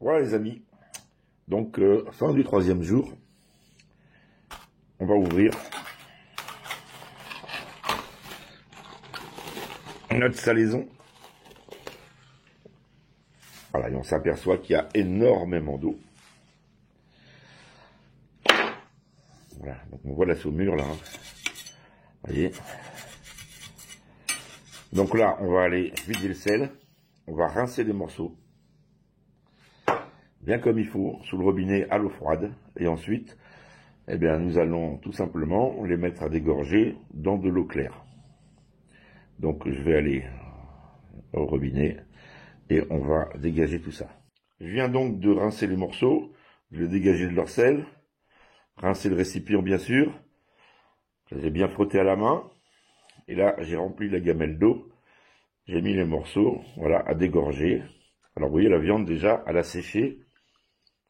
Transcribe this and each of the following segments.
Voilà les amis, donc fin du 3e jour, on va ouvrir notre salaison. Voilà, et on s'aperçoit qu'il y a énormément d'eau. Voilà, donc on voit la saumure là. Voyez. Donc là, on va aller vider le sel. On va rincer les morceaux. Bien comme il faut, sous le robinet à l'eau froide. Et ensuite, eh bien, nous allons tout simplement les mettre à dégorger dans de l'eau claire. Donc je vais aller au robinet et on va dégager tout ça. Je viens donc de rincer les morceaux. Je vais dégager de leur sel. Rincer le récipient bien sûr. Je les ai bien frottés à la main. Et là, j'ai rempli la gamelle d'eau. J'ai mis les morceaux, voilà, à dégorger. Alors vous voyez, la viande déjà, elle a séché.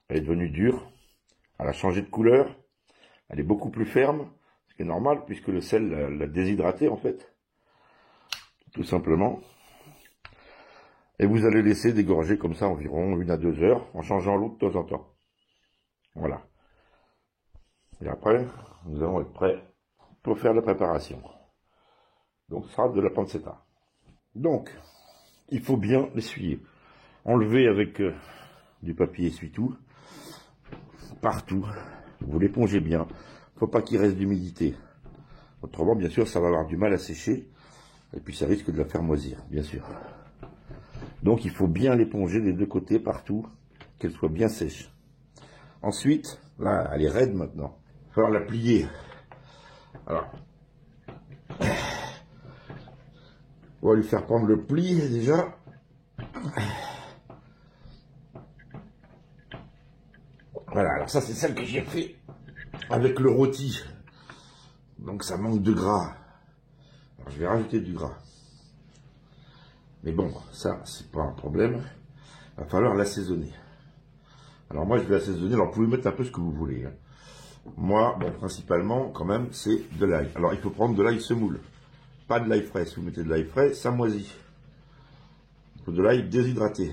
Elle est devenue dure. Elle a changé de couleur. Elle est beaucoup plus ferme. Ce qui est normal puisque le sel l'a déshydratée en fait. Tout simplement. Et vous allez laisser dégorger comme ça environ 1 à 2 heures en changeant l'eau de temps en temps. Voilà. Et après, nous allons être prêts pour faire la préparation. Donc ce sera de la pancetta. Donc, il faut bien l'essuyer. Enlever avec du papier essuie-tout. Partout. Vous l'épongez bien. Il ne faut pas qu'il reste d'humidité. Autrement, bien sûr, ça va avoir du mal à sécher. Et puis ça risque de la faire moisir, bien sûr. Donc il faut bien l'éponger des deux côtés, partout, qu'elle soit bien sèche. Ensuite, là, elle est raide maintenant. Il va falloir la plier. Alors, on va lui faire prendre le pli déjà. Voilà, alors ça c'est celle que j'ai fait avec le rôti. Donc ça manque de gras. Alors je vais rajouter du gras. Mais bon, ça c'est pas un problème. Il va falloir l'assaisonner. Alors moi je vais assaisonner, alors vous pouvez mettre un peu ce que vous voulez. Hein. Moi, bon, principalement quand même c'est de l'ail. Alors il faut prendre de l'ail semoule. Pas de l'ail frais. Si vous mettez de l'ail frais, ça moisit. Il faut de l'ail déshydraté.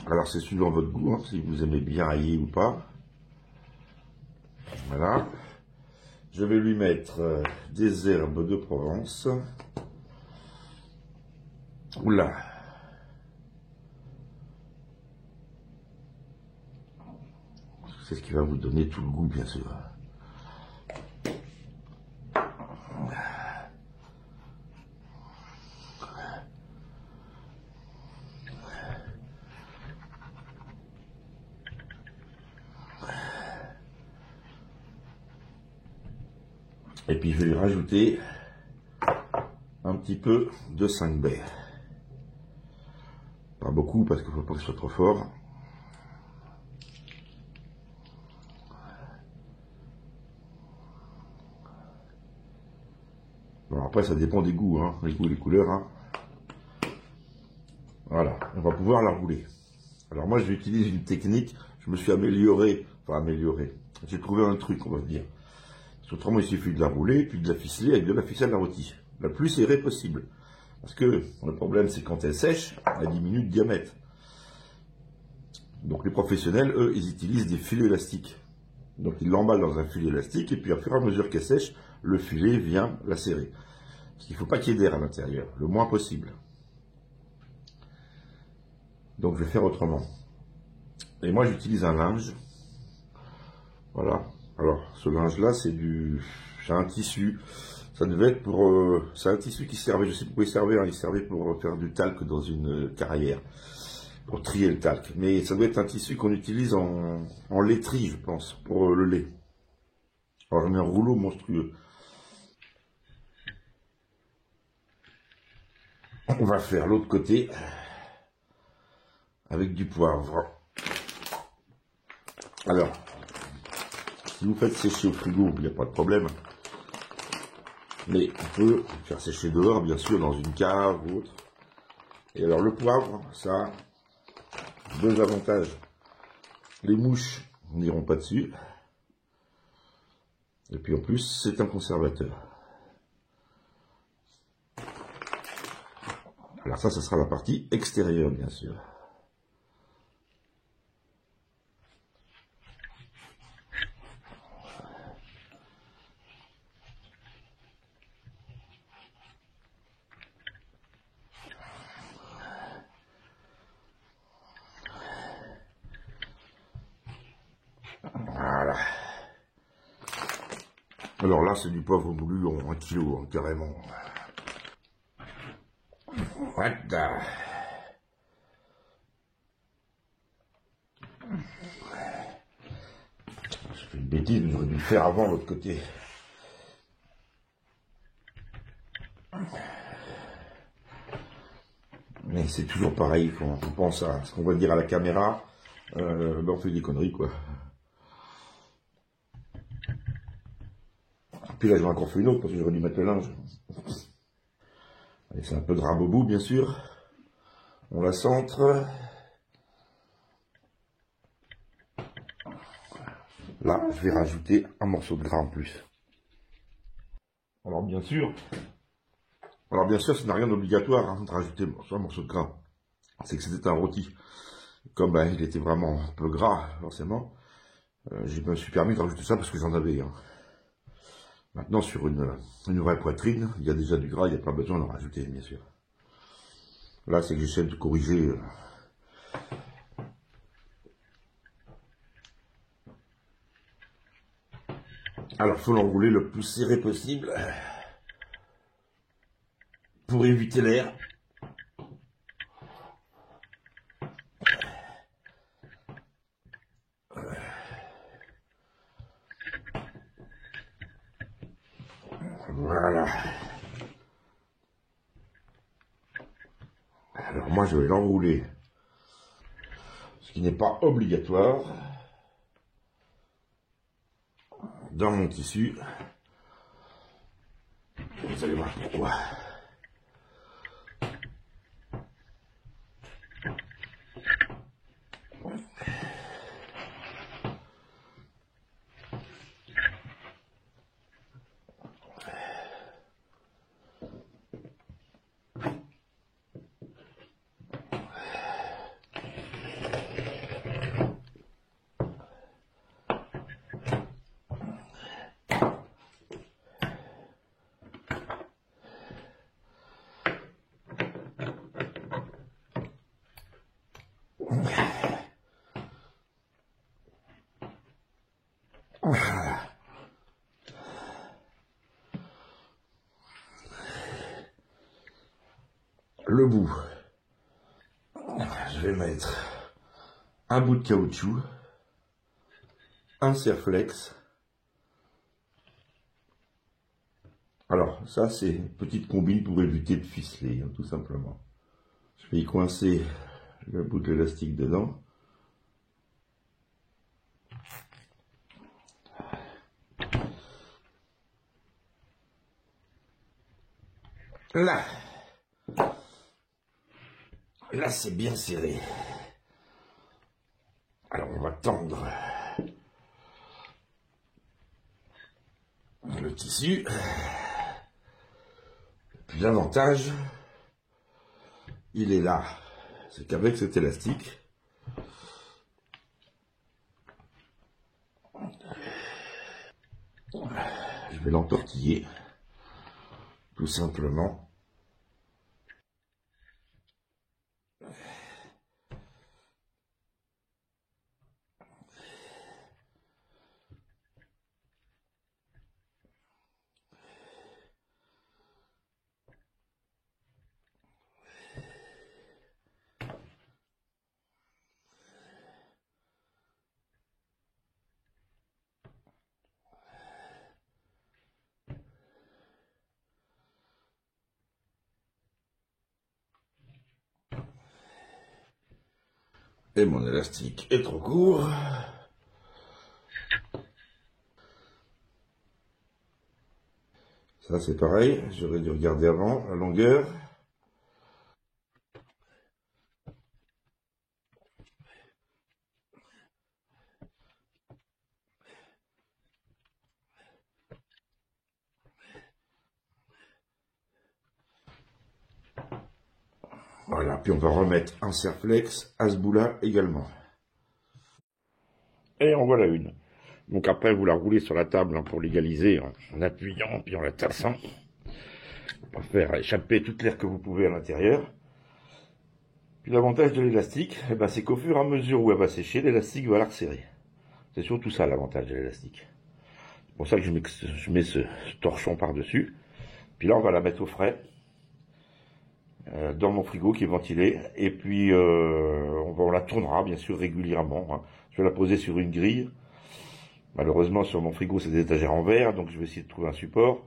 Alors c'est suivant votre goût, hein, si vous aimez bien ailler ou pas. Voilà. Je vais lui mettre des herbes de Provence. Oula. C'est ce qui va vous donner tout le goût, bien sûr. Et puis je vais lui rajouter un petit peu de 5-bay. Pas beaucoup parce qu'il ne faut pas que ce soit trop fort. Bon, après ça dépend des goûts, hein, les goûts et les couleurs. Hein. Voilà, on va pouvoir la rouler. Alors moi j'utilise une technique, je me suis amélioré, j'ai trouvé un truc on va dire. Autrement, il suffit de la rouler, puis de la ficeler avec de la ficelle à rôti. La plus serrée possible. Parce que le problème, c'est quand elle sèche, elle diminue de diamètre. Donc les professionnels, eux, ils utilisent des filets élastiques. Donc ils l'emballent dans un filet élastique, et puis au fur et à mesure qu'elle sèche, le filet vient la serrer. Parce qu'il ne faut pas qu'il y ait d'air à l'intérieur, le moins possible. Donc je vais faire autrement. Et moi, j'utilise un linge. Voilà. Alors, ce linge-là, c'est un tissu. Ça devait être pour... c'est un tissu qui servait, je sais pourquoi il servait, hein, il servait pour faire du talc dans une carrière. Pour trier le talc. Mais ça doit être un tissu qu'on utilise en laiterie, je pense, pour le lait. Alors, je mets un rouleau monstrueux. On va faire l'autre côté avec du poivre. Alors... Si vous faites sécher au frigo, il n'y a pas de problème. Mais on peut faire sécher dehors, bien sûr, dans une cave ou autre. Et alors le poivre, ça a deux avantages. Les mouches n'iront pas dessus. Et puis en plus, c'est un conservateur. Alors ça sera la partie extérieure, bien sûr. Voilà. Alors là, c'est du poivre moulu en 1 kilo, hein, carrément. Voilà. Je fais une bêtise, mais j'aurais dû le faire avant l'autre côté. Mais c'est toujours pareil, quand on pense à ce qu'on va dire à la caméra, ben on fait des conneries, quoi. Puis là, j'en ai encore fait une autre, parce que j'aurais dû mettre le linge. Allez, c'est un peu de rabobou, bien sûr. On la centre. Là, je vais rajouter un morceau de gras en plus. Alors bien sûr, ce n'est rien d'obligatoire hein, de rajouter un morceau de gras. C'est que c'était un rôti. Comme ben, il était vraiment un peu gras, forcément, je me suis permis de rajouter ça parce que j'en avais. Hein. Maintenant, sur une vraie poitrine, il y a déjà du gras, il n'y a pas besoin d'en rajouter, bien sûr. Là, c'est que j'essaie de corriger. Alors, il faut l'enrouler le plus serré possible pour éviter l'air. Voilà. Alors moi, je vais l'enrouler, ce qui n'est pas obligatoire, dans mon tissu. Vous allez voir pourquoi. Le bout, je vais mettre un bout de caoutchouc, un serre-flex. Alors ça c'est une petite combine pour éviter de ficeler, hein, tout simplement. Je vais y coincer le bout de l'élastique dedans. Là, c'est bien serré. Alors on va tendre le tissu. Puis l'avantage, il est là. C'est qu'avec cet élastique, je vais l'entortiller, tout simplement. Et mon élastique est trop court. Ça c'est pareil, j'aurais dû regarder avant la longueur. Voilà, puis on va remettre un serflex à ce bout-là également. Et en voilà une. Donc après, vous la roulez sur la table hein, pour l'égaliser en appuyant puis en la tassant. Pour faire échapper toute l'air que vous pouvez à l'intérieur. Puis l'avantage de l'élastique, eh ben, c'est qu'au fur et à mesure où elle va sécher, l'élastique va la resserrer. C'est surtout ça l'avantage de l'élastique. C'est pour ça que je mets ce torchon par-dessus. Puis là, on va la mettre au frais. Dans mon frigo qui est ventilé. Et puis, on la tournera bien sûr régulièrement. Hein. Je vais la poser sur une grille. Malheureusement, sur mon frigo, c'est des étagères en verre. Donc, je vais essayer de trouver un support.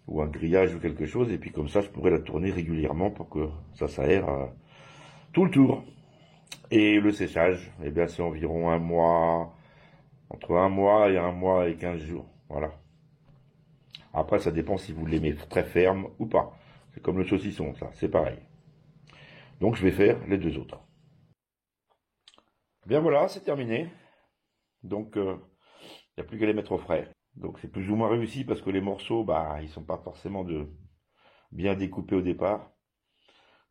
Ou un grillage ou quelque chose. Et puis, comme ça, je pourrais la tourner régulièrement pour que ça s'aère tout le tour. Et le séchage, eh bien, c'est environ un mois. Entre un mois et 15 jours. Voilà. Après, ça dépend si vous l'aimez très ferme ou pas. C'est comme le saucisson, ça, c'est pareil. Donc, je vais faire les deux autres. Bien voilà, c'est terminé. Donc, il n'y a plus qu'à les mettre au frais. Donc, c'est plus ou moins réussi parce que les morceaux, bah, ils sont pas forcément bien découpés au départ.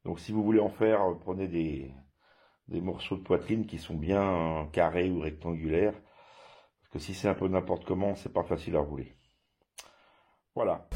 Donc, si vous voulez en faire, prenez des morceaux de poitrine qui sont bien carrés ou rectangulaires. Parce que si c'est un peu n'importe comment, c'est pas facile à rouler. Voilà.